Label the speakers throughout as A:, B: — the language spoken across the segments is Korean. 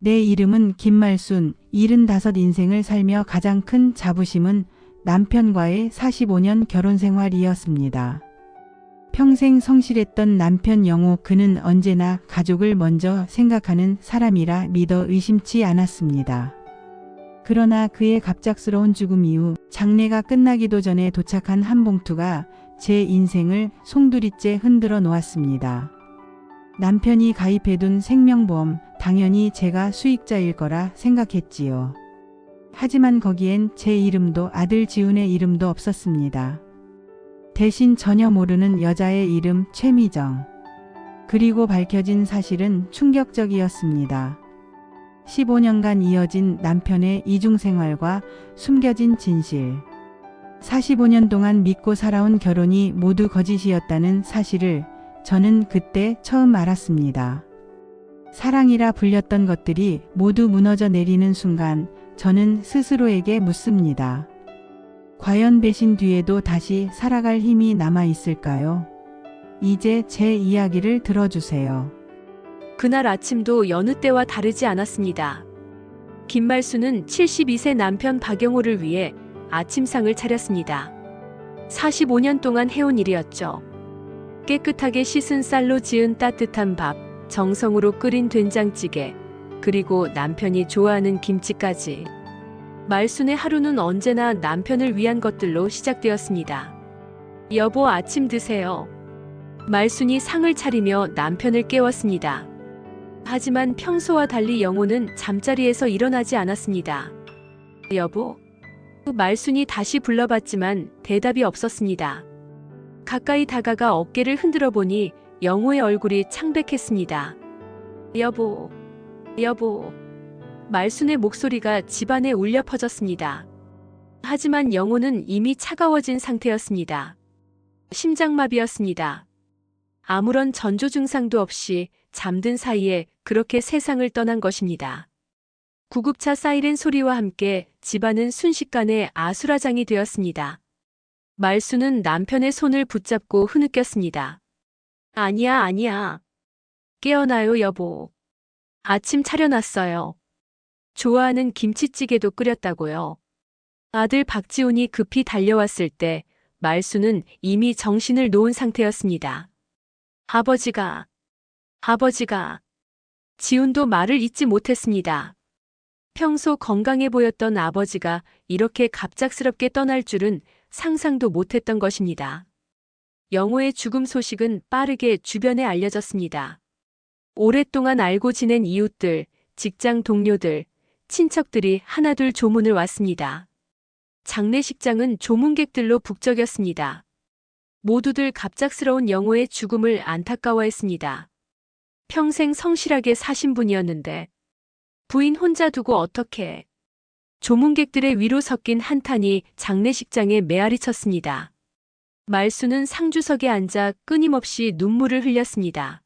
A: 내 이름은 김말순. 75 인생을 살며 가장 큰 자부심은 남편과의 45년 결혼 생활이었습니다. 평생 성실했던 남편 영호, 그는 언제나 가족을 먼저 생각하는 사람이라 믿어 의심치 않았습니다. 그러나 그의 갑작스러운 죽음 이후 장례가 끝나기도 전에 도착한 한 봉투가 제 인생을 송두리째 흔들어 놓았습니다. 남편이 가입해둔 생명보험, 당연히 제가 수익자일 거라 생각했지요. 하지만 거기엔 제 이름도 아들 지훈의 이름도 없었습니다. 대신 전혀 모르는 여자의 이름 최미정. 그리고 밝혀진 사실은 충격적이었습니다. 15년간 이어진 남편의 이중생활과 숨겨진 진실. 45년 동안 믿고 살아온 결혼이 모두 거짓이었다는 사실을 저는 그때 처음 알았습니다. 사랑이라 불렸던 것들이 모두 무너져 내리는 순간 저는 스스로에게 묻습니다. 과연 배신 뒤에도 다시 살아갈 힘이 남아 있을까요? 이제 제 이야기를 들어주세요.
B: 그날 아침도 여느 때와 다르지 않았습니다. 김말수는 72세 남편 박영호를 위해 아침상을 차렸습니다. 45년 동안 해온 일이었죠. 깨끗하게 씻은 쌀로 지은 따뜻한 밥, 정성으로 끓인 된장찌개, 그리고 남편이 좋아하는 김치까지. 말순의 하루는 언제나 남편을 위한 것들로 시작되었습니다. 여보, 아침 드세요. 말순이 상을 차리며 남편을 깨웠습니다. 하지만 평소와 달리 영호는 잠자리에서 일어나지 않았습니다. 여보? 말순이 다시 불러봤지만 대답이 없었습니다. 가까이 다가가 어깨를 흔들어 보니 영호의 얼굴이 창백했습니다. 여보, 여보. 말순의 목소리가 집안에 울려 퍼졌습니다. 하지만 영호는 이미 차가워진 상태였습니다. 심장마비였습니다. 아무런 전조 증상도 없이 잠든 사이에 그렇게 세상을 떠난 것입니다. 구급차 사이렌 소리와 함께 집안은 순식간에 아수라장이 되었습니다. 말순은 남편의 손을 붙잡고 흐느꼈습니다. 아니야, 아니야. 깨어나요, 여보. 아침 차려놨어요. 좋아하는 김치찌개도 끓였다고요. 아들 박지훈이 급히 달려왔을 때 말순은 이미 정신을 놓은 상태였습니다. 아버지가. 지훈도 말을 잇지 못했습니다. 평소 건강해 보였던 아버지가 이렇게 갑작스럽게 떠날 줄은 상상도 못했던 것입니다. 영호의 죽음 소식은 빠르게 주변에 알려졌습니다. 오랫동안 알고 지낸 이웃들, 직장 동료들, 친척들이 하나둘 조문을 왔습니다. 장례식장은 조문객들로 북적였습니다. 모두들 갑작스러운 영호의 죽음을 안타까워했습니다. 평생 성실하게 사신 분이었는데 부인 혼자 두고 어떻게. 조문객들의 위로 섞인 한탄이 장례식장에 메아리 쳤습니다. 말순은 상주석에 앉아 끊임없이 눈물을 흘렸습니다.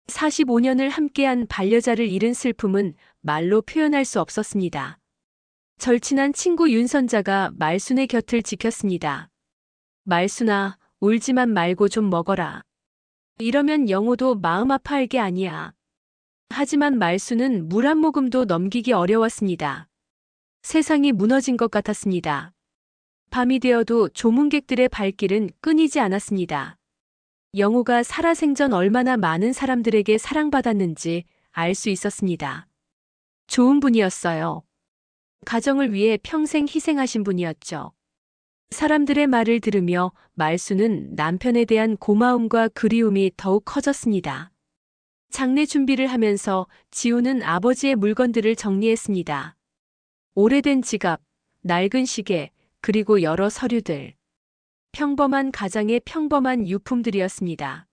B: 45년을 함께한 반려자를 잃은 슬픔은 말로 표현할 수 없었습니다. 절친한 친구 윤선자가 말순의 곁을 지켰습니다. 말순아, 울지만 말고 좀 먹어라. 이러면 영호도 마음 아파할 게 아니야. 하지만 말순은 물 한 모금도 넘기기 어려웠습니다. 세상이 무너진 것 같았습니다. 밤이 되어도 조문객들의 발길은 끊이지 않았습니다. 영호가 살아생전 얼마나 많은 사람들에게 사랑받았는지 알 수 있었습니다. 좋은 분이었어요. 가정을 위해 평생 희생하신 분이었죠. 사람들의 말을 들으며 말순은 남편에 대한 고마움과 그리움이 더욱 커졌습니다. 장례 준비를 하면서 지훈은 아버지의 물건들을 정리했습니다. 오래된 지갑, 낡은 시계, 그리고 여러 서류들. 평범한 가장의 평범한 유품들이었습니다.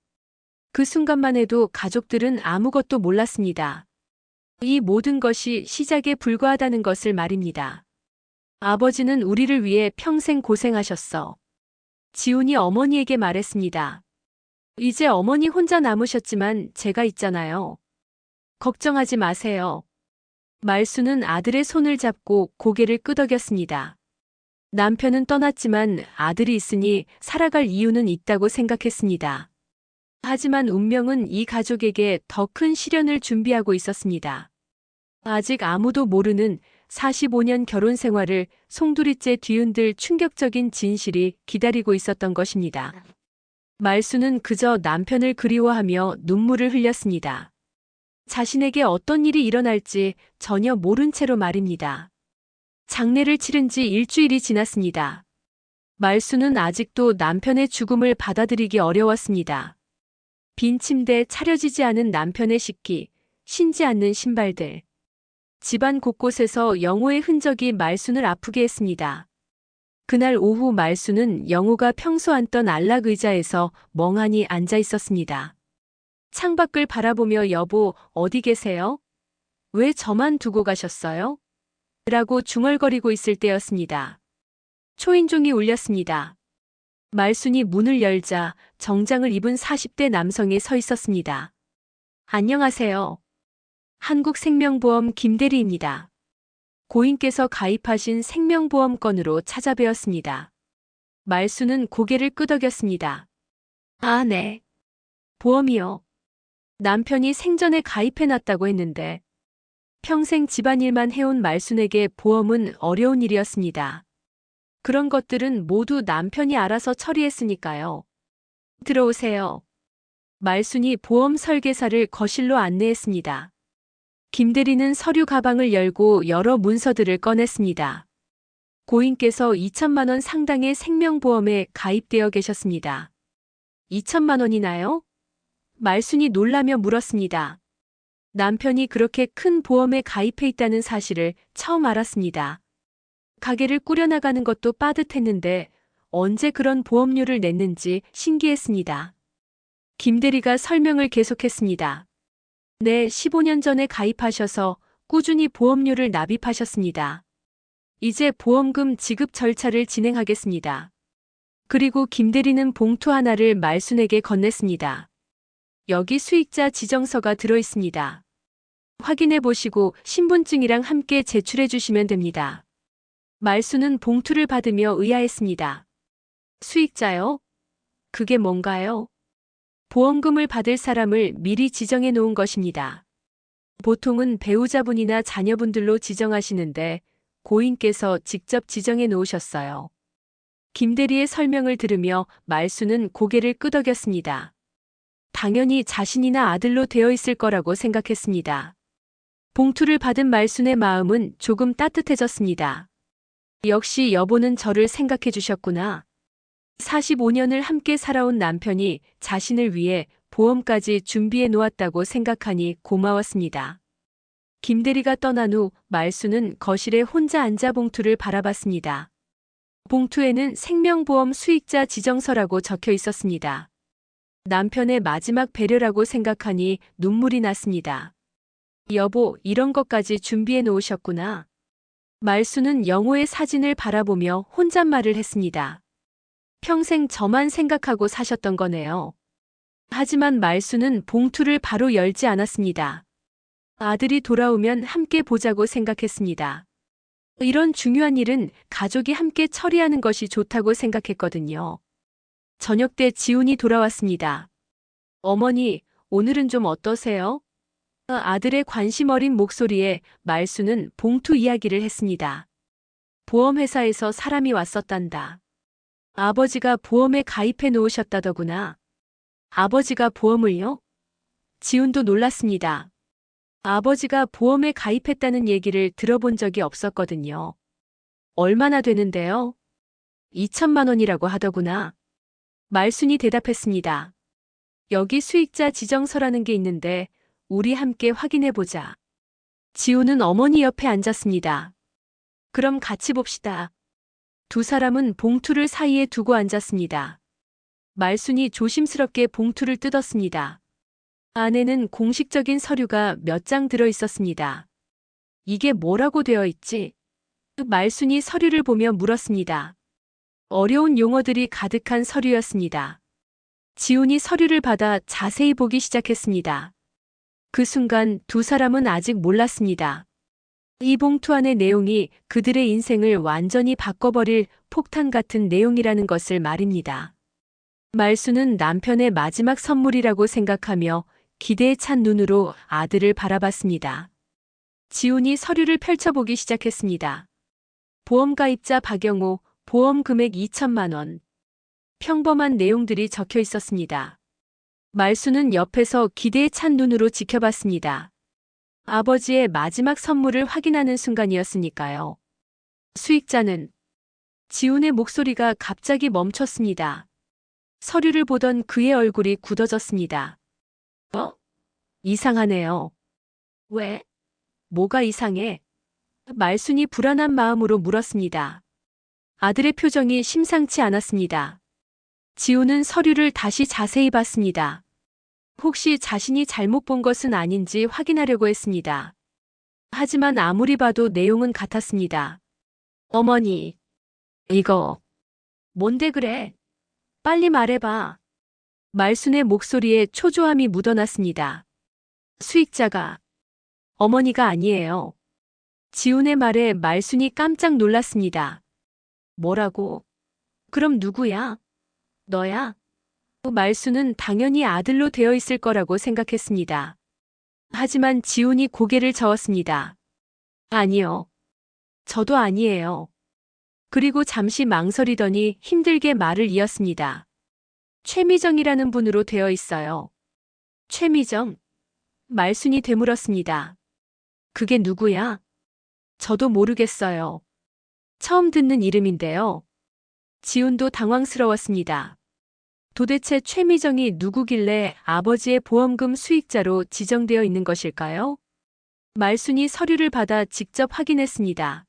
B: 그 순간만 해도 가족들은 아무것도 몰랐습니다. 이 모든 것이 시작에 불과하다는 것을 말입니다. 아버지는 우리를 위해 평생 고생하셨어. 지훈이 어머니에게 말했습니다. 이제 어머니 혼자 남으셨지만 제가 있잖아요. 걱정하지 마세요. 말순은 아들의 손을 잡고 고개를 끄덕였습니다. 남편은 떠났지만 아들이 있으니 살아갈 이유는 있다고 생각했습니다. 하지만 운명은 이 가족에게 더 큰 시련을 준비하고 있었습니다. 아직 아무도 모르는 45년 결혼 생활을 송두리째 뒤흔들 충격적인 진실이 기다리고 있었던 것입니다. 말수는 그저 남편을 그리워하며 눈물을 흘렸습니다. 자신에게 어떤 일이 일어날지 전혀 모른 채로 말입니다. 장례를 치른 지 일주일이 지났습니다. 말수는 아직도 남편의 죽음을 받아들이기 어려웠습니다. 빈 침대, 차려지지 않은 남편의 식기, 신지 않는 신발들. 집안 곳곳에서 영호의 흔적이 말순을 아프게 했습니다. 그날 오후 말순은 영호가 평소 앉던 안락 의자에서 멍하니 앉아 있었습니다. 창밖을 바라보며 여보, 어디 계세요? 왜 저만 두고 가셨어요? 라고 중얼거리고 있을 때였습니다. 초인종이 울렸습니다. 말순이 문을 열자 정장을 입은 40대 남성이 서 있었습니다. 안녕하세요. 한국생명보험 김대리입니다. 고인께서 가입하신 생명보험 건으로 찾아뵈었습니다. 말순은 고개를 끄덕였습니다. 아, 네. 보험이요. 남편이 생전에 가입해놨다고 했는데 평생 집안일만 해온 말순에게 보험은 어려운 일이었습니다. 그런 것들은 모두 남편이 알아서 처리했으니까요. 들어오세요. 말순이 보험 설계사를 거실로 안내했습니다. 김대리는 서류 가방을 열고 여러 문서들을 꺼냈습니다. 고인께서 2천만 원 상당의 생명보험에 가입되어 계셨습니다. 2천만 원이나요? 말순이 놀라며 물었습니다. 남편이 그렇게 큰 보험에 가입해 있다는 사실을 처음 알았습니다. 가게를 꾸려나가는 것도 빠듯했는데 언제 그런 보험료를 냈는지 신기했습니다. 김대리가 설명을 계속했습니다. 네, 15년 전에 가입하셔서 꾸준히 보험료를 납입하셨습니다. 이제 보험금 지급 절차를 진행하겠습니다. 그리고 김대리는 봉투 하나를 말순에게 건넸습니다. 여기 수익자 지정서가 들어 있습니다. 확인해 보시고 신분증이랑 함께 제출해 주시면 됩니다. 말순은 봉투를 받으며 의아했습니다. 수익자요? 그게 뭔가요? 보험금을 받을 사람을 미리 지정해 놓은 것입니다. 보통은 배우자분이나 자녀분들로 지정하시는데 고인께서 직접 지정해 놓으셨어요. 김대리의 설명을 들으며 말순은 고개를 끄덕였습니다. 당연히 자신이나 아들로 되어 있을 거라고 생각했습니다. 봉투를 받은 말순의 마음은 조금 따뜻해졌습니다. 역시 여보는 저를 생각해 주셨구나. 45년을 함께 살아온 남편이 자신을 위해 보험까지 준비해 놓았다고 생각하니 고마웠습니다. 김대리가 떠난 후 말순은 거실에 혼자 앉아 봉투를 바라봤습니다. 봉투에는 생명보험 수익자 지정서라고 적혀 있었습니다. 남편의 마지막 배려라고 생각하니 눈물이 났습니다. 여보, 이런 것까지 준비해 놓으셨구나. 말순은 영호의 사진을 바라보며 혼잣말을 했습니다. 평생 저만 생각하고 사셨던 거네요. 하지만 말순은 봉투를 바로 열지 않았습니다. 아들이 돌아오면 함께 보자고 생각했습니다. 이런 중요한 일은 가족이 함께 처리하는 것이 좋다고 생각했거든요. 저녁 때 지훈이 돌아왔습니다. 어머니, 오늘은 좀 어떠세요? 아들의 관심 어린 목소리에 말순은 봉투 이야기를 했습니다. 보험회사에서 사람이 왔었단다. 아버지가 보험에 가입해 놓으셨다더구나. 아버지가 보험을요? 지훈도 놀랐습니다. 아버지가 보험에 가입했다는 얘기를 들어본 적이 없었거든요. 얼마나 되는데요? 2천만 원이라고 하더구나. 말순이 대답했습니다. 여기 수익자 지정서라는 게 있는데 우리 함께 확인해 보자. 지훈은 어머니 옆에 앉았습니다. 그럼 같이 봅시다. 두 사람은 봉투를 사이에 두고 앉았습니다. 말순이 조심스럽게 봉투를 뜯었습니다. 안에는 공식적인 서류가 몇 장 들어 있었습니다. 이게 뭐라고 되어 있지? 말순이 서류를 보며 물었습니다. 어려운 용어들이 가득한 서류였습니다. 지훈이 서류를 받아 자세히 보기 시작했습니다. 그 순간 두 사람은 아직 몰랐습니다. 이 봉투 안의 내용이 그들의 인생을 완전히 바꿔버릴 폭탄 같은 내용이라는 것을 말입니다. 말순은 남편의 마지막 선물이라고 생각하며 기대에 찬 눈으로 아들을 바라봤습니다. 지훈이 서류를 펼쳐보기 시작했습니다. 보험가입자 박영호, 보험 금액 2천만 원. 평범한 내용들이 적혀 있었습니다. 말수는 옆에서 기대에 찬 눈으로 지켜봤습니다. 아버지의 마지막 선물을 확인하는 순간이었으니까요. 수익자는 지훈의 목소리가 갑자기 멈췄습니다. 서류를 보던 그의 얼굴이 굳어졌습니다. 이상하네요. 왜? 뭐가 이상해? 말순이 불안한 마음으로 물었습니다. 아들의 표정이 심상치 않았습니다. 지훈은 서류를 다시 자세히 봤습니다. 혹시 자신이 잘못 본 것은 아닌지 확인하려고 했습니다. 하지만 아무리 봐도 내용은 같았습니다. 어머니, 이거 뭔데 그래? 빨리 말해봐. 말순의 목소리에 초조함이 묻어났습니다. 수익자가 어머니가 아니에요. 지훈의 말에 말순이 깜짝 놀랐습니다. 뭐라고? 그럼 누구야? 너야? 말순은 당연히 아들로 되어 있을 거라고 생각했습니다. 하지만 지훈이 고개를 저었습니다. 아니요. 저도 아니에요. 그리고 잠시 망설이더니 힘들게 말을 이었습니다. 최미정이라는 분으로 되어 있어요. 최미정? 말순이 되물었습니다. 그게 누구야? 저도 모르겠어요. 처음 듣는 이름인데요. 지훈도 당황스러웠습니다. 도대체 최미정이 누구길래 아버지의 보험금 수익자로 지정되어 있는 것일까요? 말순이 서류를 받아 직접 확인했습니다.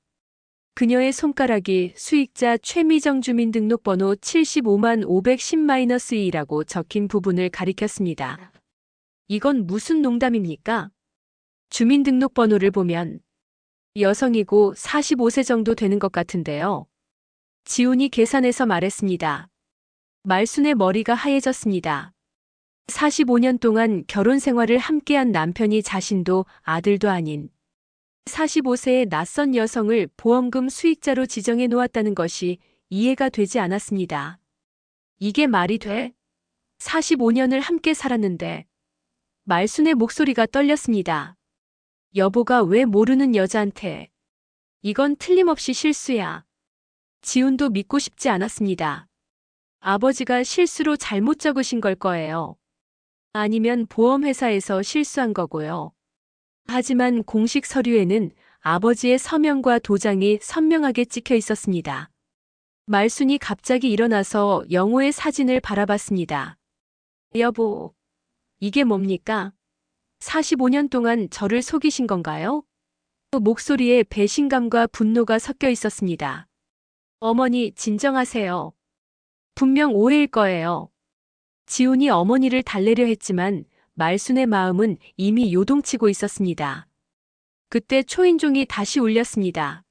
B: 그녀의 손가락이 수익자 최미정 주민등록번호 75만 510-2라고 적힌 부분을 가리켰습니다. 이건 무슨 농담입니까? 주민등록번호를 보면 여성이고 45세 정도 되는 것 같은데요. 지훈이 계산해서 말했습니다. 말순의 머리가 하얘졌습니다. 45년 동안 결혼 생활을 함께한 남편이 자신도 아들도 아닌 45세의 낯선 여성을 보험금 수익자로 지정해 놓았다는 것이 이해가 되지 않았습니다. 이게 말이 돼? 45년을 함께 살았는데. 말순의 목소리가 떨렸습니다. 여보가 왜 모르는 여자한테. 이건 틀림없이 실수야. 지훈도 믿고 싶지 않았습니다. 아버지가 실수로 잘못 적으신 걸 거예요. 아니면 보험회사에서 실수한 거고요. 하지만 공식 서류에는 아버지의 서명과 도장이 선명하게 찍혀 있었습니다. 말순이 갑자기 일어나서 영호의 사진을 바라봤습니다. 여보, 이게 뭡니까? 45년 동안 저를 속이신 건가요? 목소리에 배신감과 분노가 섞여 있었습니다. 어머니, 진정하세요. 분명 오해일 거예요. 지훈이 어머니를 달래려 했지만 말순의 마음은 이미 요동치고 있었습니다. 그때 초인종이 다시 울렸습니다.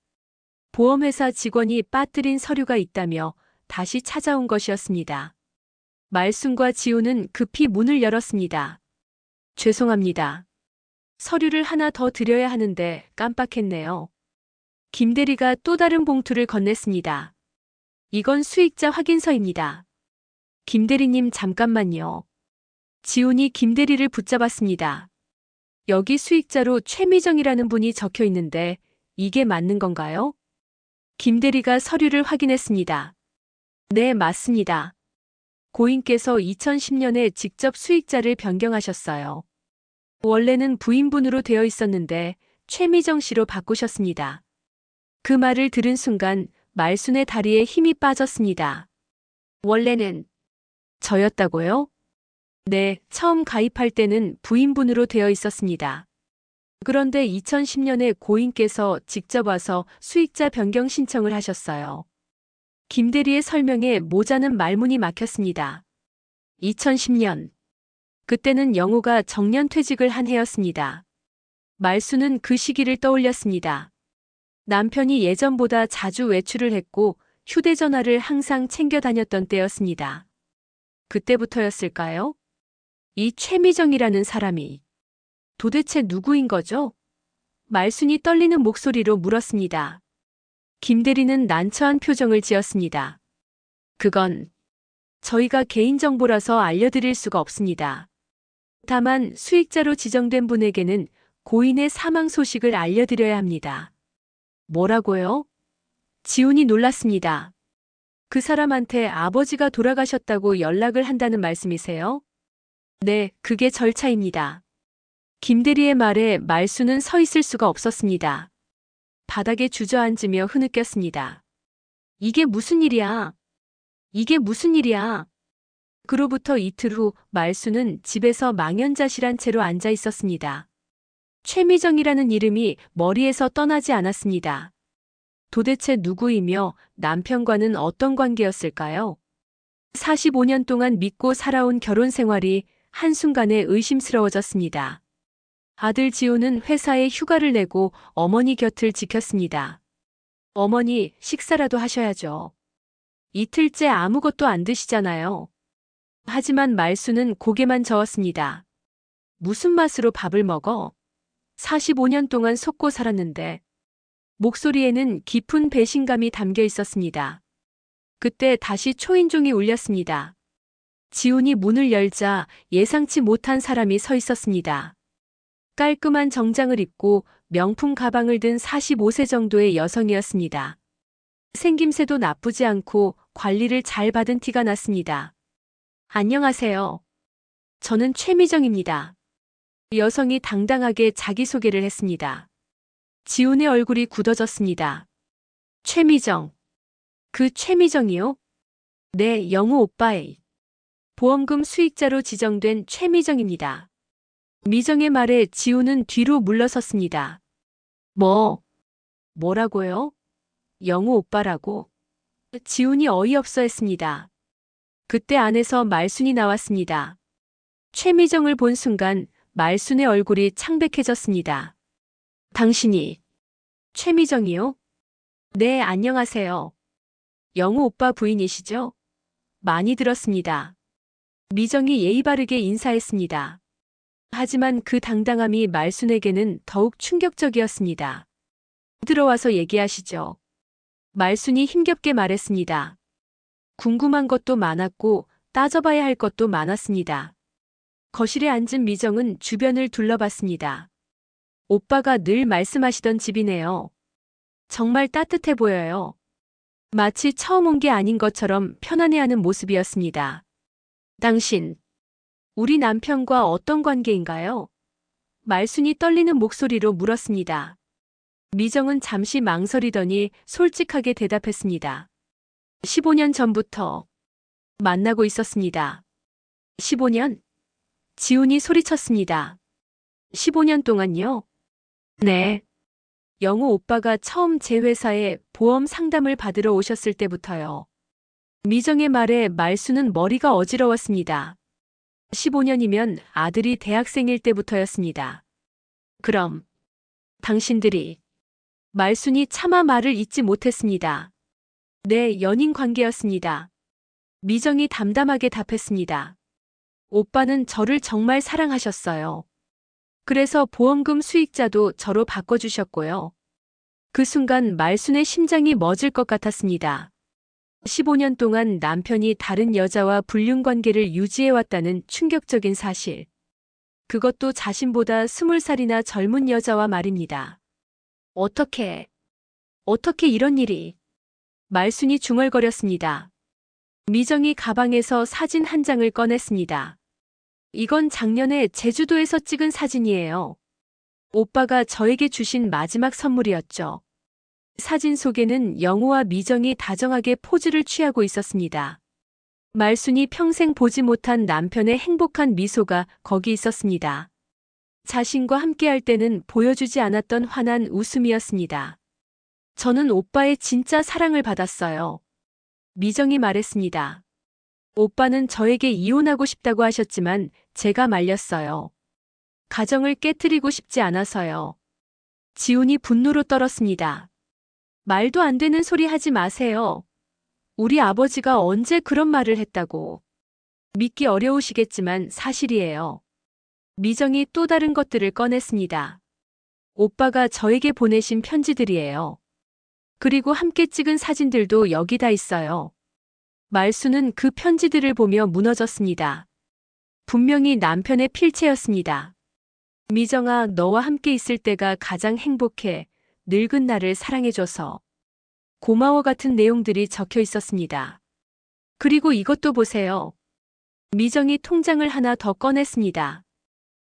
B: 보험회사 직원이 빠뜨린 서류가 있다며 다시 찾아온 것이었습니다. 말순과 지훈은 급히 문을 열었습니다. 죄송합니다. 서류를 하나 더 드려야 하는데 깜빡했네요. 김대리가 또 다른 봉투를 건넸습니다. 이건 수익자 확인서입니다. 김대리님 잠깐만요. 지훈이 김대리를 붙잡았습니다. 여기 수익자로 최미정이라는 분이 적혀 있는데 이게 맞는 건가요? 김대리가 서류를 확인했습니다. 네, 맞습니다. 고인께서 2010년에 직접 수익자를 변경하셨어요. 원래는 부인분으로 되어 있었는데 최미정 씨로 바꾸셨습니다. 그 말을 들은 순간 말순의 다리에 힘이 빠졌습니다. 원래는 저였다고요? 네, 처음 가입할 때는 부인분으로 되어 있었습니다. 그런데 2010년에 고인께서 직접 와서 수익자 변경 신청을 하셨어요. 김대리의 설명에 모자는 말문이 막혔습니다. 2010년. 그때는 영호가 정년퇴직을 한 해였습니다. 말순은 그 시기를 떠올렸습니다. 남편이 예전보다 자주 외출을 했고 휴대전화를 항상 챙겨 다녔던 때였습니다. 그때부터였을까요? 이 최미정이라는 사람이 도대체 누구인 거죠? 말순이 떨리는 목소리로 물었습니다. 김대리는 난처한 표정을 지었습니다. 그건 저희가 개인정보라서 알려드릴 수가 없습니다. 다만 수익자로 지정된 분에게는 고인의 사망 소식을 알려드려야 합니다. 뭐라고요? 지훈이 놀랐습니다. 그 사람한테 아버지가 돌아가셨다고 연락을 한다는 말씀이세요? 네, 그게 절차입니다. 김대리의 말에 말수는 서 있을 수가 없었습니다. 바닥에 주저앉으며 흐느꼈습니다. 이게 무슨 일이야? 이게 무슨 일이야? 그로부터 이틀 후 말수는 집에서 망연자실한 채로 앉아 있었습니다. 최미정이라는 이름이 머리에서 떠나지 않았습니다. 도대체 누구이며 남편과는 어떤 관계였을까요? 45년 동안 믿고 살아온 결혼 생활이 한순간에 의심스러워졌습니다. 아들 지호는 회사에 휴가를 내고 어머니 곁을 지켰습니다. 어머니, 식사라도 하셔야죠. 이틀째 아무것도 안 드시잖아요. 하지만 말수는 고개만 저었습니다. 무슨 맛으로 밥을 먹어? 45년 동안 속고 살았는데. 목소리에는 깊은 배신감이 담겨 있었습니다. 그때 다시 초인종이 울렸습니다. 지훈이 문을 열자 예상치 못한 사람이 서 있었습니다. 깔끔한 정장을 입고 명품 가방을 든 45세 정도의 여성이었습니다. 생김새도 나쁘지 않고 관리를 잘 받은 티가 났습니다. 안녕하세요. 저는 최미정입니다. 여성이 당당하게 자기소개를 했습니다. 지훈의 얼굴이 굳어졌습니다. 최미정. 그 최미정이요? 네, 영우 오빠의 보험금 수익자로 지정된 최미정입니다. 미정의 말에 지훈은 뒤로 물러섰습니다. 뭐라고요? 영우 오빠라고? 지훈이 어이없어 했습니다. 그때 안에서 말순이 나왔습니다. 최미정을 본 순간 말순의 얼굴이 창백해졌습니다. 당신이 최미정이요? 네, 안녕하세요. 영우 오빠 부인이시죠? 많이 들었습니다. 미정이 예의 바르게 인사했습니다. 하지만 그 당당함이 말순에게는 더욱 충격적이었습니다. 들어와서 얘기하시죠. 말순이 힘겹게 말했습니다. 궁금한 것도 많았고 따져봐야 할 것도 많았습니다. 거실에 앉은 미정은 주변을 둘러봤습니다. 오빠가 늘 말씀하시던 집이네요. 정말 따뜻해 보여요. 마치 처음 온 게 아닌 것처럼 편안해하는 모습이었습니다. 당신, 우리 남편과 어떤 관계인가요? 말순이 떨리는 목소리로 물었습니다. 미정은 잠시 망설이더니 솔직하게 대답했습니다. 15년 전부터 만나고 있었습니다. 15년? 지훈이 소리쳤습니다. 15년 동안요? 네. 영우 오빠가 처음 제 회사에 보험 상담을 받으러 오셨을 때부터요. 미정의 말에 말수는 머리가 어지러웠습니다. 15년이면 아들이 대학생일 때부터였습니다. 그럼 당신들이 말순이 차마 말을 잇지 못했습니다. 네, 연인 관계였습니다. 미정이 담담하게 답했습니다. 오빠는 저를 정말 사랑하셨어요. 그래서 보험금 수익자도 저로 바꿔주셨고요. 그 순간 말순의 심장이 멎을 것 같았습니다. 15년 동안 남편이 다른 여자와 불륜관계를 유지해왔다는 충격적인 사실. 그것도 자신보다 20살이나 젊은 여자와 말입니다. 어떻게 이런 일이? 말순이 중얼거렸습니다. 미정이 가방에서 사진 한 장을 꺼냈습니다. 이건 작년에 제주도에서 찍은 사진이에요. 오빠가 저에게 주신 마지막 선물이었죠. 사진 속에는 영우와 미정이 다정하게 포즈를 취하고 있었습니다. 말순이 평생 보지 못한 남편의 행복한 미소가 거기 있었습니다. 자신과 함께할 때는 보여주지 않았던 환한 웃음이었습니다. 저는 오빠의 진짜 사랑을 받았어요. 미정이 말했습니다. 오빠는 저에게 이혼하고 싶다고 하셨지만 제가 말렸어요. 가정을 깨트리고 싶지 않아서요. 지훈이 분노로 떨었습니다. 말도 안 되는 소리 하지 마세요. 우리 아버지가 언제 그런 말을 했다고. 믿기 어려우시겠지만 사실이에요. 미정이 또 다른 것들을 꺼냈습니다. 오빠가 저에게 보내신 편지들이에요. 그리고 함께 찍은 사진들도 여기 다 있어요. 말수는 그 편지들을 보며 무너졌습니다. 분명히 남편의 필체였습니다. 미정아, 너와 함께 있을 때가 가장 행복해. 늙은 나를 사랑해줘서 고마워 같은 내용들이 적혀 있었습니다. 그리고 이것도 보세요. 미정이 통장을 하나 더 꺼냈습니다.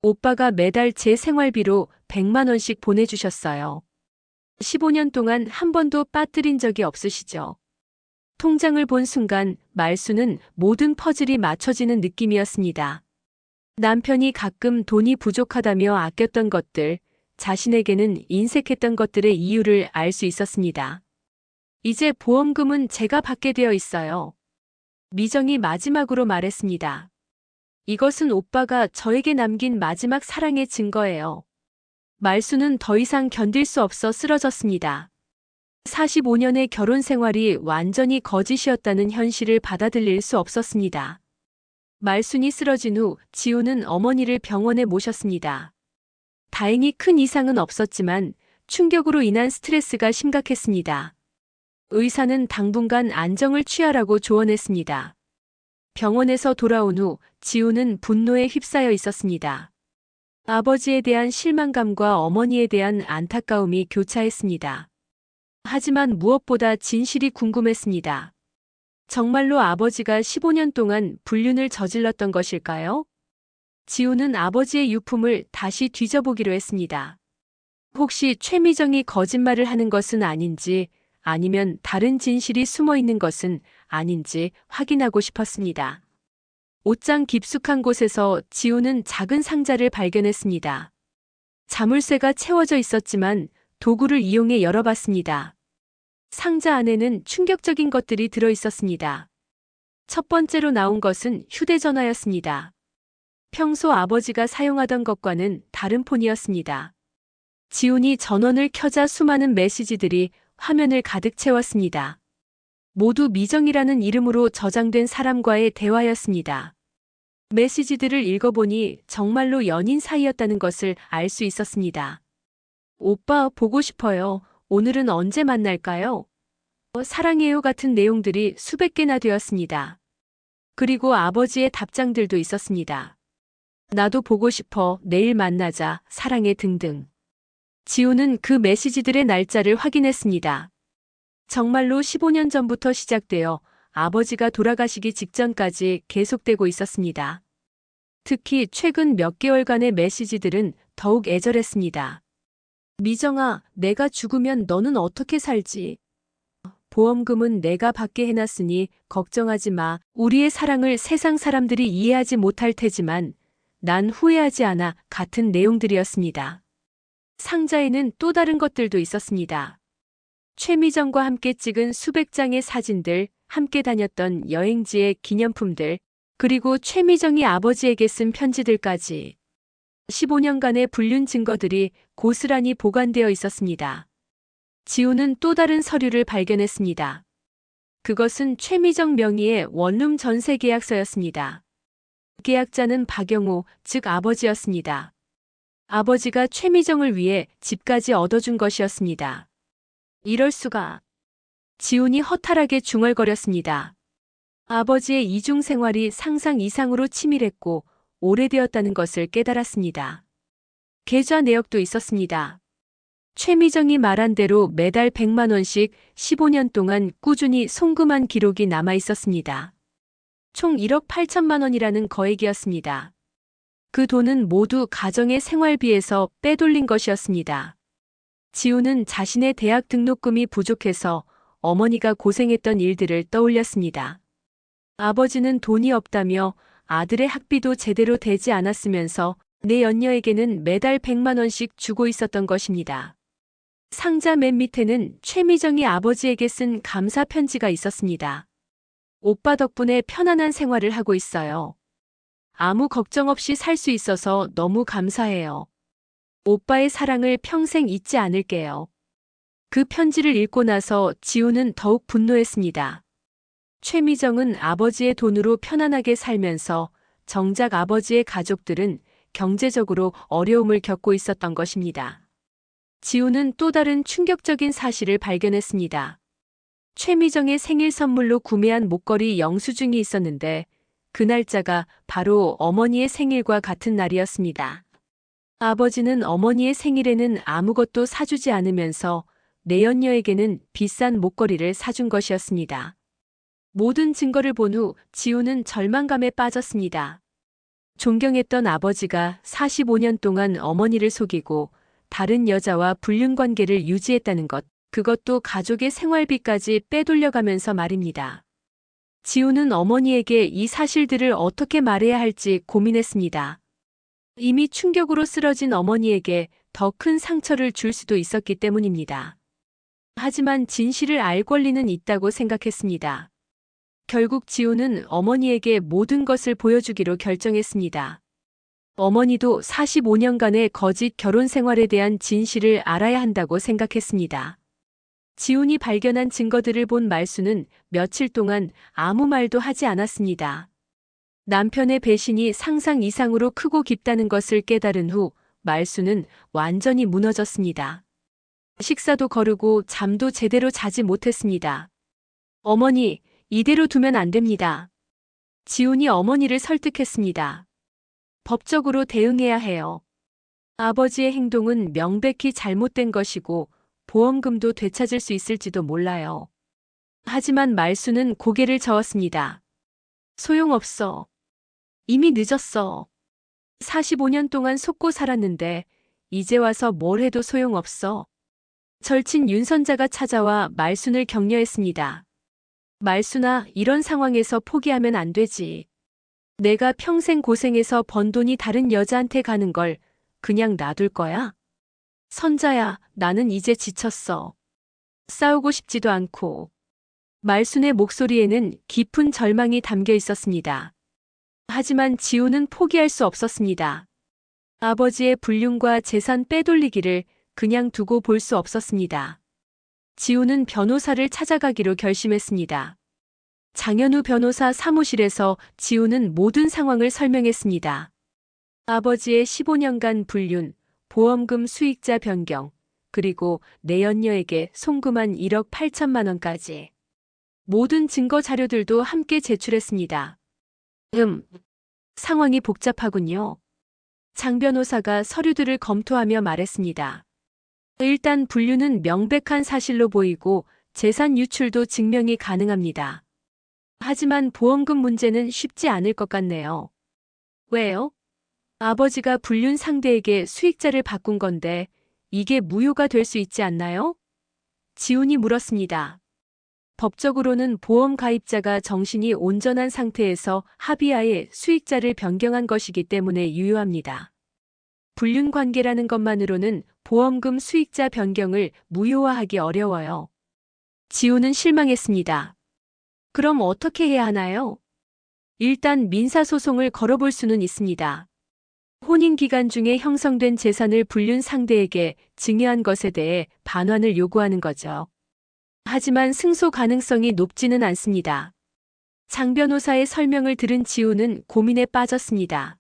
B: 오빠가 매달 제 생활비로 100만 원씩 보내주셨어요. 15년 동안 한 번도 빠뜨린 적이 없으시죠? 통장을 본 순간 말수는 모든 퍼즐이 맞춰지는 느낌이었습니다. 남편이 가끔 돈이 부족하다며 아꼈던 것들, 자신에게는 인색했던 것들의 이유를 알 수 있었습니다. 이제 보험금은 제가 받게 되어 있어요. 미정이 마지막으로 말했습니다. 이것은 오빠가 저에게 남긴 마지막 사랑의 증거예요. 말수는 더 이상 견딜 수 없어 쓰러졌습니다. 45년의 결혼 생활이 완전히 거짓이었다는 현실을 받아들일 수 없었습니다. 말순이 쓰러진 후 지우는 어머니를 병원에 모셨습니다. 다행히 큰 이상은 없었지만 충격으로 인한 스트레스가 심각했습니다. 의사는 당분간 안정을 취하라고 조언했습니다. 병원에서 돌아온 후 지우는 분노에 휩싸여 있었습니다. 아버지에 대한 실망감과 어머니에 대한 안타까움이 교차했습니다. 하지만 무엇보다 진실이 궁금했습니다. 정말로 아버지가 15년 동안 불륜을 저질렀던 것일까요? 지우는 아버지의 유품을 다시 뒤져보기로 했습니다. 혹시 최미정이 거짓말을 하는 것은 아닌지, 아니면 다른 진실이 숨어 있는 것은 아닌지 확인하고 싶었습니다. 옷장 깊숙한 곳에서 지우는 작은 상자를 발견했습니다. 자물쇠가 채워져 있었지만 도구를 이용해 열어봤습니다. 상자 안에는 충격적인 것들이 들어 있었습니다. 첫 번째로 나온 것은 휴대전화였습니다. 평소 아버지가 사용하던 것과는 다른 폰이었습니다. 지훈이 전원을 켜자 수많은 메시지들이 화면을 가득 채웠습니다. 모두 미정이라는 이름으로 저장된 사람과의 대화였습니다. 메시지들을 읽어보니 정말로 연인 사이였다는 것을 알 수 있었습니다. 오빠 보고 싶어요. 오늘은 언제 만날까요? 사랑해요 같은 내용들이 수백 개나 되었습니다. 그리고 아버지의 답장들도 있었습니다. 나도 보고 싶어, 내일 만나자, 사랑해 등등. 지우는 그 메시지들의 날짜를 확인했습니다. 정말로 15년 전부터 시작되어 아버지가 돌아가시기 직전까지 계속되고 있었습니다. 특히 최근 몇 개월간의 메시지들은 더욱 애절했습니다. 미정아, 내가 죽으면 너는 어떻게 살지? 보험금은 내가 받게 해놨으니 걱정하지 마. 우리의 사랑을 세상 사람들이 이해하지 못할 테지만 난 후회하지 않아 같은 내용들이었습니다. 상자에는 또 다른 것들도 있었습니다. 최미정과 함께 찍은 수백 장의 사진들, 함께 다녔던 여행지의 기념품들, 그리고 최미정이 아버지에게 쓴 편지들까지 15년간의 불륜 증거들이 고스란히 보관되어 있었습니다. 지우는 또 다른 서류를 발견했습니다. 그것은 최미정 명의의 원룸 전세 계약서였습니다. 계약자는 박영호, 즉 아버지였습니다. 아버지가 최미정을 위해 집까지 얻어준 것이었습니다. 이럴 수가. 지훈이 허탈하게 중얼거렸습니다. 아버지의 이중 생활이 상상 이상으로 치밀했고 오래되었다는 것을 깨달았습니다. 계좌 내역도 있었습니다. 최미정이 말한 대로 매달 100만 원씩 15년 동안 꾸준히 송금한 기록이 남아 있었습니다. 총 1억 8천만 원이라는 거액이었습니다. 그 돈은 모두 가정의 생활비에서 빼돌린 것이었습니다. 지우는 자신의 대학 등록금이 부족해서 어머니가 고생했던 일들을 떠올렸습니다. 아버지는 돈이 없다며 아들의 학비도 제대로 되지 않았으면서 내 연녀에게는 매달 100만 원씩 주고 있었던 것입니다. 상자 맨 밑에는 최미정이 아버지에게 쓴 감사 편지가 있었습니다. 오빠 덕분에 편안한 생활을 하고 있어요. 아무 걱정 없이 살 수 있어서 너무 감사해요. 오빠의 사랑을 평생 잊지 않을게요. 그 편지를 읽고 나서 지우는 더욱 분노했습니다. 최미정은 아버지의 돈으로 편안하게 살면서 정작 아버지의 가족들은 경제적으로 어려움을 겪고 있었던 것입니다. 지우는 또 다른 충격적인 사실을 발견했습니다. 최미정의 생일 선물로 구매한 목걸이 영수증이 있었는데 그 날짜가 바로 어머니의 생일과 같은 날이었습니다. 아버지는 어머니의 생일에는 아무것도 사주지 않으면서 내연녀에게는 비싼 목걸이를 사준 것이었습니다. 모든 증거를 본 후 지우는 절망감에 빠졌습니다. 존경했던 아버지가 45년 동안 어머니를 속이고 다른 여자와 불륜 관계를 유지했다는 것, 그것도 가족의 생활비까지 빼돌려가면서 말입니다. 지우는 어머니에게 이 사실들을 어떻게 말해야 할지 고민했습니다. 이미 충격으로 쓰러진 어머니에게 더 큰 상처를 줄 수도 있었기 때문입니다. 하지만 진실을 알 권리는 있다고 생각했습니다. 결국 지우는 어머니에게 모든 것을 보여주기로 결정했습니다. 어머니도 45년간의 거짓 결혼 생활에 대한 진실을 알아야 한다고 생각했습니다. 지훈이 발견한 증거들을 본 말수는 며칠 동안 아무 말도 하지 않았습니다. 남편의 배신이 상상 이상으로 크고 깊다는 것을 깨달은 후 말수는 완전히 무너졌습니다. 식사도 거르고 잠도 제대로 자지 못했습니다. 어머니, 이대로 두면 안 됩니다. 지훈이 어머니를 설득했습니다. 법적으로 대응해야 해요. 아버지의 행동은 명백히 잘못된 것이고 보험금도 되찾을 수 있을지도 몰라요. 하지만 말수는 고개를 저었습니다. 소용없어. 이미 늦었어. 45년 동안 속고 살았는데 이제 와서 뭘 해도 소용없어. 절친 윤선자가 찾아와 말순을 격려했습니다. 말순아, 이런 상황에서 포기하면 안 되지. 내가 평생 고생해서 번 돈이 다른 여자한테 가는 걸 그냥 놔둘 거야? 선자야, 나는 이제 지쳤어. 싸우고 싶지도 않고. 말순의 목소리에는 깊은 절망이 담겨 있었습니다. 하지만 지우는 포기할 수 없었습니다. 아버지의 불륜과 재산 빼돌리기를 그냥 두고 볼 수 없었습니다. 지우는 변호사를 찾아가기로 결심했습니다. 장현우 변호사 사무실에서 지우는 모든 상황을 설명했습니다. 아버지의 15년간 불륜, 보험금 수익자 변경, 그리고 내연녀에게 송금한 1억 8천만 원까지. 모든 증거 자료들도 함께 제출했습니다. 상황이 복잡하군요. 장 변호사가 서류들을 검토하며 말했습니다. 일단 불륜은 명백한 사실로 보이고 재산 유출도 증명이 가능합니다. 하지만 보험금 문제는 쉽지 않을 것 같네요. 왜요? 아버지가 불륜 상대에게 수익자를 바꾼 건데 이게 무효가 될 수 있지 않나요? 지훈이 물었습니다. 법적으로는 보험 가입자가 정신이 온전한 상태에서 합의하에 수익자를 변경한 것이기 때문에 유효합니다. 불륜 관계라는 것만으로는 보험금 수익자 변경을 무효화하기 어려워요. 지훈은 실망했습니다. 그럼 어떻게 해야 하나요? 일단 민사소송을 걸어볼 수는 있습니다. 혼인 기간 중에 형성된 재산을 불륜 상대에게 증여한 것에 대해 반환을 요구하는 거죠. 하지만 승소 가능성이 높지는 않습니다. 장 변호사의 설명을 들은 지우는 고민에 빠졌습니다.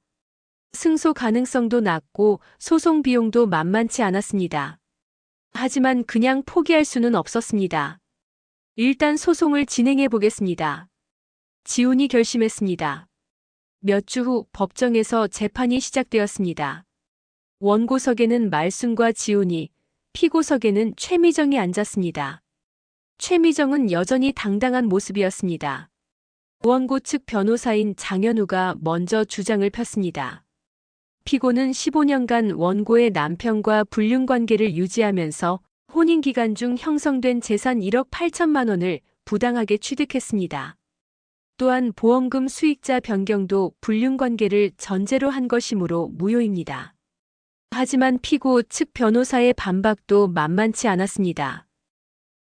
B: 승소 가능성도 낮고 소송 비용도 만만치 않았습니다. 하지만 그냥 포기할 수는 없었습니다. 일단 소송을 진행해 보겠습니다. 지훈이 결심했습니다. 몇 주 후 법정에서 재판이 시작되었습니다. 원고석에는 말순과 지훈이, 피고석에는 최미정이 앉았습니다. 최미정은 여전히 당당한 모습이었습니다. 원고 측 변호사인 장현우가 먼저 주장을 폈습니다. 피고는 15년간 원고의 남편과 불륜 관계를 유지하면서 혼인 기간 중 형성된 재산 1억 8천만 원을 부당하게 취득했습니다. 또한 보험금 수익자 변경도 불륜 관계를 전제로 한 것이므로 무효입니다. 하지만 피고 측 변호사의 반박도 만만치 않았습니다.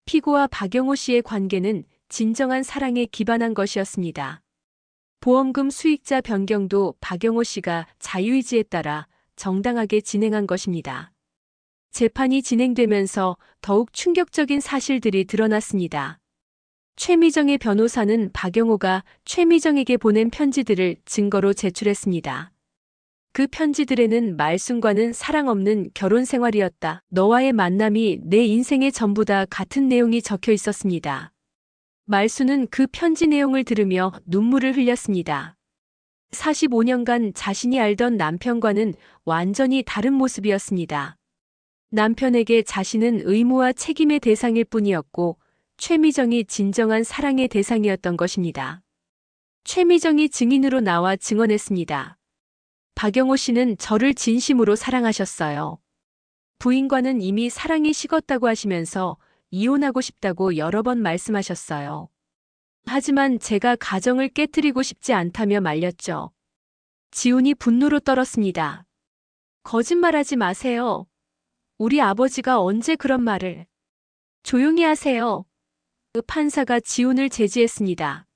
B: 피고와 박영호 씨의 관계는 진정한 사랑에 기반한 것이었습니다. 보험금 수익자 변경도 박영호 씨가 자유의지에 따라 정당하게 진행한 것입니다. 재판이 진행되면서 더욱 충격적인 사실들이 드러났습니다. 최미정의 변호사는 박영호가 최미정에게 보낸 편지들을 증거로 제출했습니다. 그 편지들에는 말순과는 사랑 없는 결혼 생활이었다. 너와의 만남이 내 인생의 전부다 같은 내용이 적혀 있었습니다. 말순은 그 편지 내용을 들으며 눈물을 흘렸습니다. 45년간 자신이 알던 남편과는 완전히 다른 모습이었습니다. 남편에게 자신은 의무와 책임의 대상일 뿐이었고 최미정이 진정한 사랑의 대상이었던 것입니다. 최미정이 증인으로 나와 증언했습니다. 박영호 씨는 저를 진심으로 사랑하셨어요. 부인과는 이미 사랑이 식었다고 하시면서 이혼하고 싶다고 여러 번 말씀하셨어요. 하지만 제가 가정을 깨뜨리고 싶지 않다며 말렸죠. 지훈이 분노로 떨었습니다. 거짓말하지 마세요. 우리 아버지가 언제 그런 말을. 조용히 하세요. 판사가 지훈을 제지했습니다.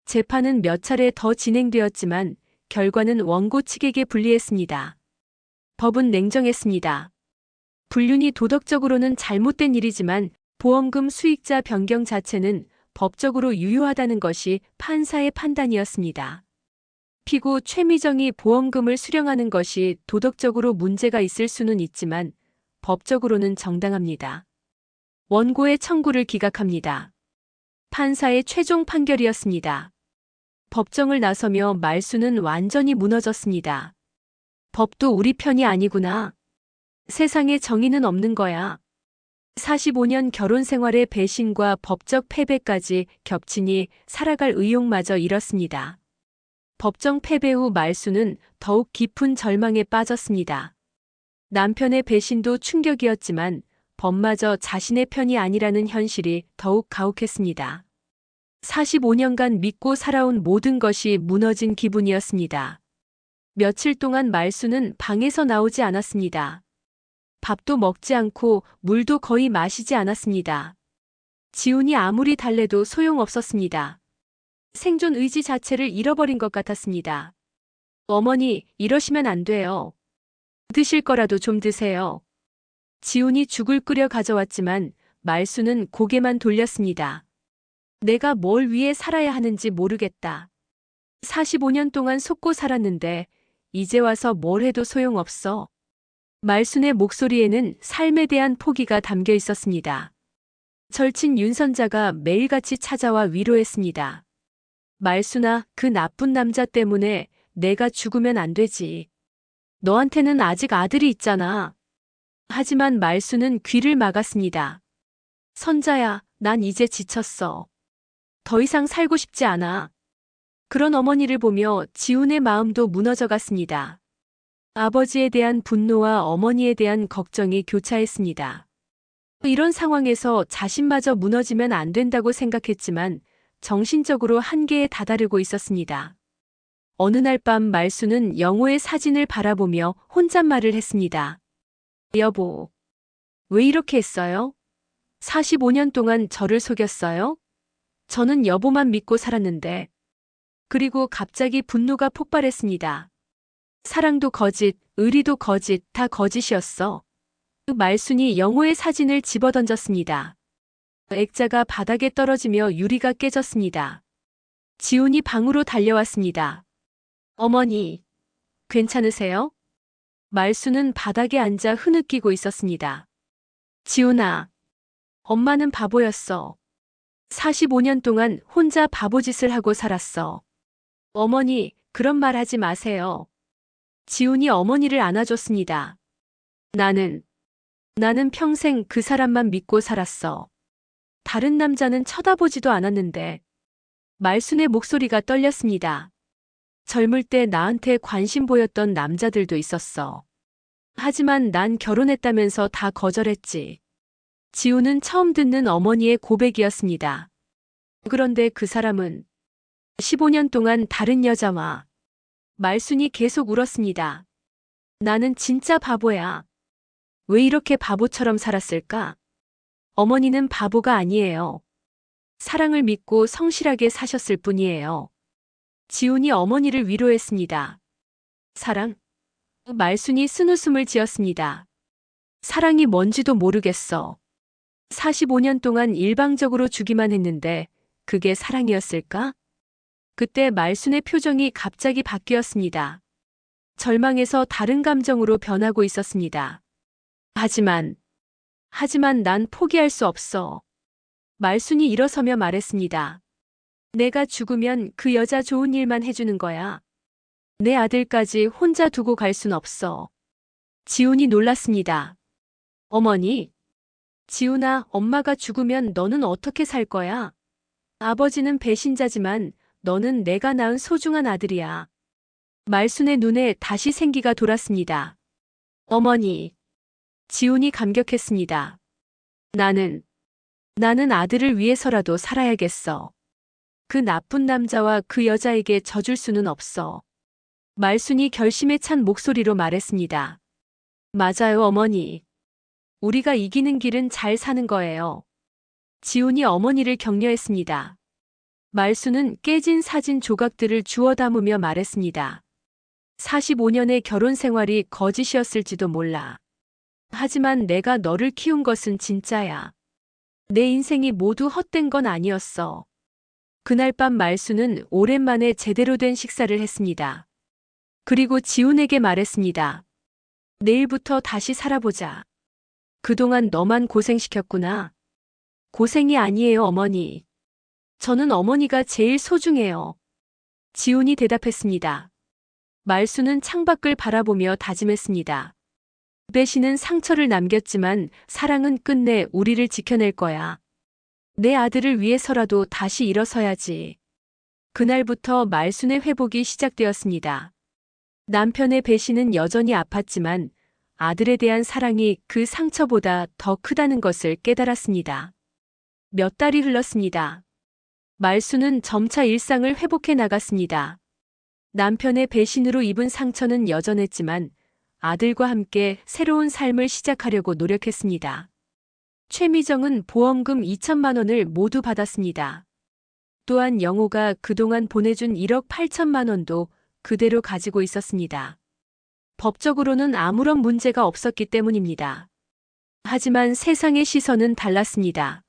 B: 재판은 몇 차례 더 진행되었지만 결과는 원고 측에게 불리했습니다. 법은 냉정했습니다. 불륜이 도덕적으로는 잘못된 일이지만 보험금 수익자 변경 자체는 법적으로 유효하다는 것이 판사의 판단이었습니다. 피고 최미정이 보험금을 수령하는 것이 도덕적으로 문제가 있을 수는 있지만 법적으로는 정당합니다. 원고의 청구를 기각합니다. 판사의 최종 판결이었습니다. 법정을 나서며 말수는 완전히 무너졌습니다. 법도 우리 편이 아니구나. 세상에 정의는 없는 거야. 45년 결혼 생활의 배신과 법적 패배까지 겹치니 살아갈 의욕마저 잃었습니다. 법정 패배 후 말수는 더욱 깊은 절망에 빠졌습니다. 남편의 배신도 충격이었지만 법마저 자신의 편이 아니라는 현실이 더욱 가혹했습니다. 45년간 믿고 살아온 모든 것이 무너진 기분이었습니다. 며칠 동안 말수는 방에서 나오지 않았습니다. 밥도 먹지 않고 물도 거의 마시지 않았습니다. 지훈이 아무리 달래도 소용없었습니다. 생존 의지 자체를 잃어버린 것 같았습니다. 어머니, 이러시면 안 돼요. 드실 거라도 좀 드세요. 지훈이 죽을 끓여 가져왔지만 말수는 고개만 돌렸습니다. 내가 뭘 위해 살아야 하는지 모르겠다. 45년 동안 속고 살았는데 이제 와서 뭘 해도 소용없어. 말순의 목소리에는 삶에 대한 포기가 담겨 있었습니다. 절친 윤선자가 매일같이 찾아와 위로했습니다. 말순아, 그 나쁜 남자 때문에 내가 죽으면 안 되지. 너한테는 아직 아들이 있잖아. 하지만 말순은 귀를 막았습니다. 선자야, 난 이제 지쳤어. 더 이상 살고 싶지 않아. 그런 어머니를 보며 지훈의 마음도 무너져 갔습니다. 아버지에 대한 분노와 어머니에 대한 걱정이 교차했습니다. 이런 상황에서 자신마저 무너지면 안 된다고 생각했지만 정신적으로 한계에 다다르고 있었습니다. 어느 날 밤 말수는 영호의 사진을 바라보며 혼잣말을 했습니다. 여보, 왜 이렇게 했어요? 45년 동안 저를 속였어요? 저는 여보만 믿고 살았는데. 그리고 갑자기 분노가 폭발했습니다. 사랑도 거짓, 의리도 거짓, 다 거짓이었어. 말순이 영호의 사진을 집어던졌습니다. 액자가 바닥에 떨어지며 유리가 깨졌습니다. 지훈이 방으로 달려왔습니다. 어머니, 괜찮으세요? 말순은 바닥에 앉아 흐느끼고 있었습니다. 지훈아, 엄마는 바보였어. 45년 동안 혼자 바보짓을 하고 살았어. 어머니, 그런 말 하지 마세요. 지훈이 어머니를 안아줬습니다. 나는 평생 그 사람만 믿고 살았어. 다른 남자는 쳐다보지도 않았는데. 말순의 목소리가 떨렸습니다. 젊을 때 나한테 관심 보였던 남자들도 있었어. 하지만 난 결혼했다면서 다 거절했지. 지훈은 처음 듣는 어머니의 고백이었습니다. 그런데 그 사람은 15년 동안 다른 여자와. 말순이 계속 울었습니다. 나는 진짜 바보야. 왜 이렇게 바보처럼 살았을까? 어머니는 바보가 아니에요. 사랑을 믿고 성실하게 사셨을 뿐이에요. 지훈이 어머니를 위로했습니다. 사랑? 말순이 쓴웃음을 지었습니다. 사랑이 뭔지도 모르겠어. 45년 동안 일방적으로 주기만 했는데 그게 사랑이었을까? 그때 말순의 표정이 갑자기 바뀌었습니다. 절망에서 다른 감정으로 변하고 있었습니다. 하지만 난 포기할 수 없어. 말순이 일어서며 말했습니다. 내가 죽으면 그 여자 좋은 일만 해주는 거야. 내 아들까지 혼자 두고 갈 순 없어. 지훈이 놀랐습니다. 어머니, 지훈아, 엄마가 죽으면 너는 어떻게 살 거야? 아버지는 배신자지만 너는 내가 낳은 소중한 아들이야. 말순의 눈에 다시 생기가 돌았습니다. 어머니, 지훈이 감격했습니다. 나는 아들을 위해서라도 살아야겠어. 그 나쁜 남자와 그 여자에게 져줄 수는 없어. 말순이 결심에 찬 목소리로 말했습니다. 맞아요, 어머니. 우리가 이기는 길은 잘 사는 거예요. 지훈이 어머니를 격려했습니다. 말순은 깨진 사진 조각들을 주워 담으며 말했습니다. 45년의 결혼 생활이 거짓이었을지도 몰라. 하지만 내가 너를 키운 것은 진짜야. 내 인생이 모두 헛된 건 아니었어. 그날 밤 말순은 오랜만에 제대로 된 식사를 했습니다. 그리고 지훈에게 말했습니다. 내일부터 다시 살아보자. 그동안 너만 고생시켰구나. 고생이 아니에요, 어머니. 저는 어머니가 제일 소중해요. 지훈이 대답했습니다. 말순은 창밖을 바라보며 다짐했습니다. 배신은 상처를 남겼지만 사랑은 끝내 우리를 지켜낼 거야. 내 아들을 위해서라도 다시 일어서야지. 그날부터 말순의 회복이 시작되었습니다. 남편의 배신은 여전히 아팠지만 아들에 대한 사랑이 그 상처보다 더 크다는 것을 깨달았습니다. 몇 달이 흘렀습니다. 말순은 점차 일상을 회복해 나갔습니다. 남편의 배신으로 입은 상처는 여전했지만 아들과 함께 새로운 삶을 시작하려고 노력했습니다. 최미정은 보험금 2천만 원을 모두 받았습니다. 또한 영호가 그동안 보내준 1억 8천만 원도 그대로 가지고 있었습니다. 법적으로는 아무런 문제가 없었기 때문입니다. 하지만 세상의 시선은 달랐습니다.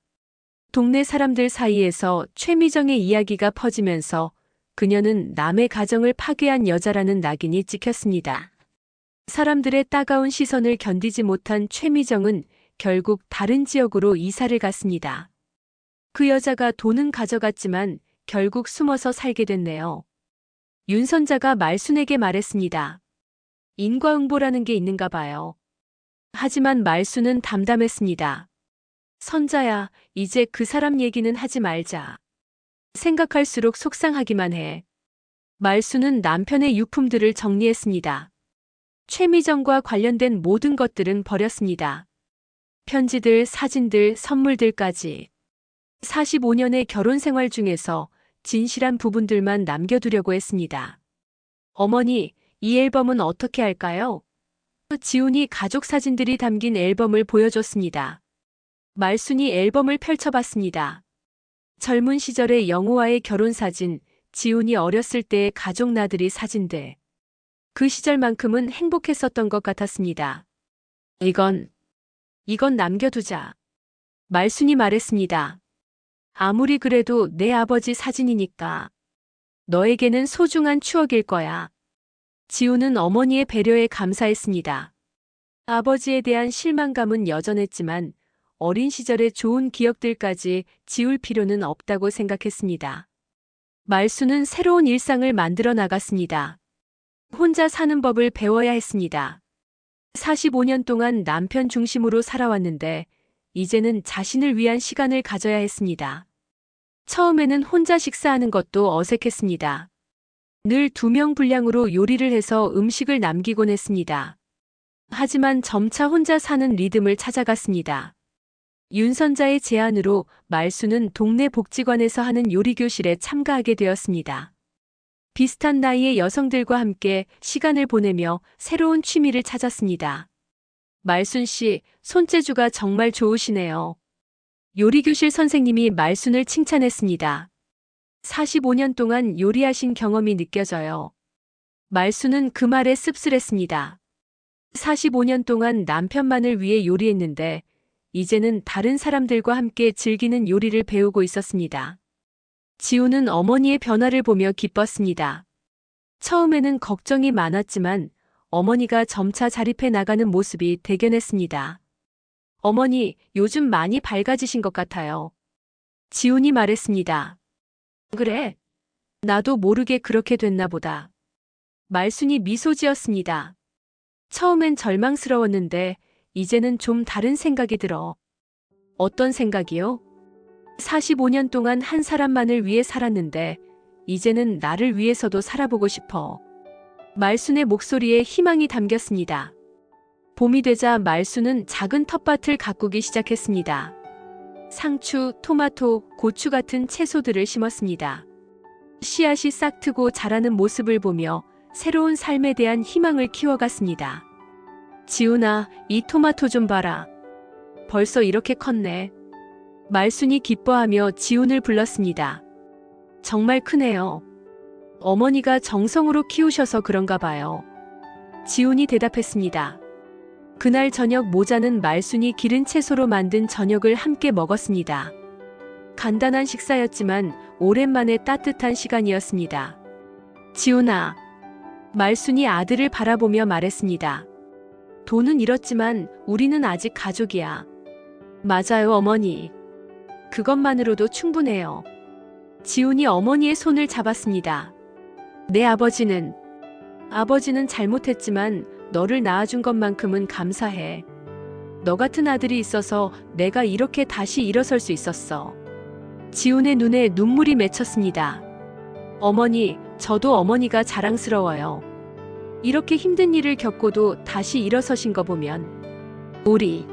B: 동네 사람들 사이에서 최미정의 이야기가 퍼지면서 그녀는 남의 가정을 파괴한 여자라는 낙인이 찍혔습니다. 사람들의 따가운 시선을 견디지 못한 최미정은 결국 다른 지역으로 이사를 갔습니다. 그 여자가 돈은 가져갔지만 결국 숨어서 살게 됐네요. 윤선자가 말순에게 말했습니다. 인과응보라는 게 있는가 봐요. 하지만 말순은 담담했습니다. 선자야, 이제 그 사람 얘기는 하지 말자. 생각할수록 속상하기만 해. 말순은 남편의 유품들을 정리했습니다. 최미정과 관련된 모든 것들은 버렸습니다. 편지들, 사진들, 선물들까지. 45년의 결혼 생활 중에서 진실한 부분들만 남겨두려고 했습니다. 어머니, 이 앨범은 어떻게 할까요? 지훈이 가족 사진들이 담긴 앨범을 보여줬습니다. 말순이 앨범을 펼쳐봤습니다. 젊은 시절의 영호와의 결혼 사진, 지훈이 어렸을 때의 가족 나들이 사진들. 그 시절만큼은 행복했었던 것 같았습니다. 이건 남겨두자. 말순이 말했습니다. 아무리 그래도 내 아버지 사진이니까. 너에게는 소중한 추억일 거야. 지훈은 어머니의 배려에 감사했습니다. 아버지에 대한 실망감은 여전했지만 어린 시절의 좋은 기억들까지 지울 필요는 없다고 생각했습니다. 말순은 새로운 일상을 만들어 나갔습니다. 혼자 사는 법을 배워야 했습니다. 45년 동안 남편 중심으로 살아왔는데 이제는 자신을 위한 시간을 가져야 했습니다. 처음에는 혼자 식사하는 것도 어색했습니다. 늘 2명 분량으로 요리를 해서 음식을 남기곤 했습니다. 하지만 점차 혼자 사는 리듬을 찾아갔습니다. 윤선자의 제안으로 말순은 동네 복지관에서 하는 요리교실에 참가하게 되었습니다. 비슷한 나이의 여성들과 함께 시간을 보내며 새로운 취미를 찾았습니다. 말순 씨, 손재주가 정말 좋으시네요. 요리교실 선생님이 말순을 칭찬했습니다. 45년 동안 요리하신 경험이 느껴져요. 말순은 그 말에 씁쓸했습니다. 45년 동안 남편만을 위해 요리했는데 이제는 다른 사람들과 함께 즐기는 요리를 배우고 있었습니다. 지훈은 어머니의 변화를 보며 기뻤습니다. 처음에는 걱정이 많았지만 어머니가 점차 자립해 나가는 모습이 대견했습니다. 어머니, 요즘 많이 밝아지신 것 같아요. 지훈이 말했습니다. 그래, 나도 모르게 그렇게 됐나 보다. 말순이 미소 지었습니다. 처음엔 절망스러웠는데 이제는 좀 다른 생각이 들어. 어떤 생각이요? 45년 동안 한 사람만을 위해 살았는데 이제는 나를 위해서도 살아보고 싶어. 말순의 목소리에 희망이 담겼습니다. 봄이 되자 말순은 작은 텃밭을 가꾸기 시작했습니다. 상추, 토마토, 고추 같은 채소들을 심었습니다. 씨앗이 싹트고 자라는 모습을 보며 새로운 삶에 대한 희망을 키워갔습니다. 지훈아, 이 토마토 좀 봐라. 벌써 이렇게 컸네. 말순이 기뻐하며 지훈을 불렀습니다. 정말 크네요. 어머니가 정성으로 키우셔서 그런가 봐요. 지훈이 대답했습니다. 그날 저녁 모자는 말순이 기른 채소로 만든 저녁을 함께 먹었습니다. 간단한 식사였지만 오랜만에 따뜻한 시간이었습니다. 지훈아, 말순이 아들을 바라보며 말했습니다. 돈은 잃었지만 우리는 아직 가족이야. 맞아요, 어머니. 그것만으로도 충분해요. 지훈이 어머니의 손을 잡았습니다. 내 아버지는 잘못했지만 너를 낳아준 것만큼은 감사해. 너 같은 아들이 있어서 내가 이렇게 다시 일어설 수 있었어. 지훈의 눈에 눈물이 맺혔습니다. 어머니, 저도 어머니가 자랑스러워요. 이렇게 힘든 일을 겪고도 다시 일어서신 거 보면 우리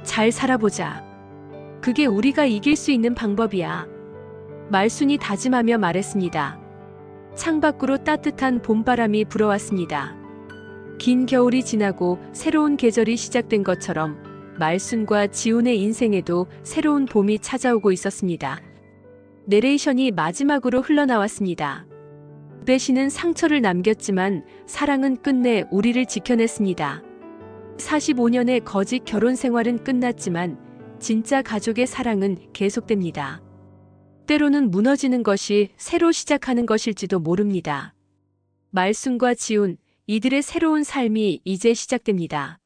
B: 잘 살아보자. 그게 우리가 이길 수 있는 방법이야. 말순이 다짐하며 말했습니다. 창밖으로 따뜻한 봄바람이 불어왔습니다. 긴 겨울이 지나고 새로운 계절이 시작된 것처럼 말순과 지훈의 인생에도 새로운 봄이 찾아오고 있었습니다. 내레이션이 마지막으로 흘러나왔습니다. 배신은 상처를 남겼지만 사랑은 끝내 우리를 지켜냈습니다. 45년의 거짓 결혼 생활은 끝났지만 진짜 가족의 사랑은 계속됩니다. 때로는 무너지는 것이 새로 시작하는 것일지도 모릅니다. 말순과 지훈, 이들의 새로운 삶이 이제 시작됩니다.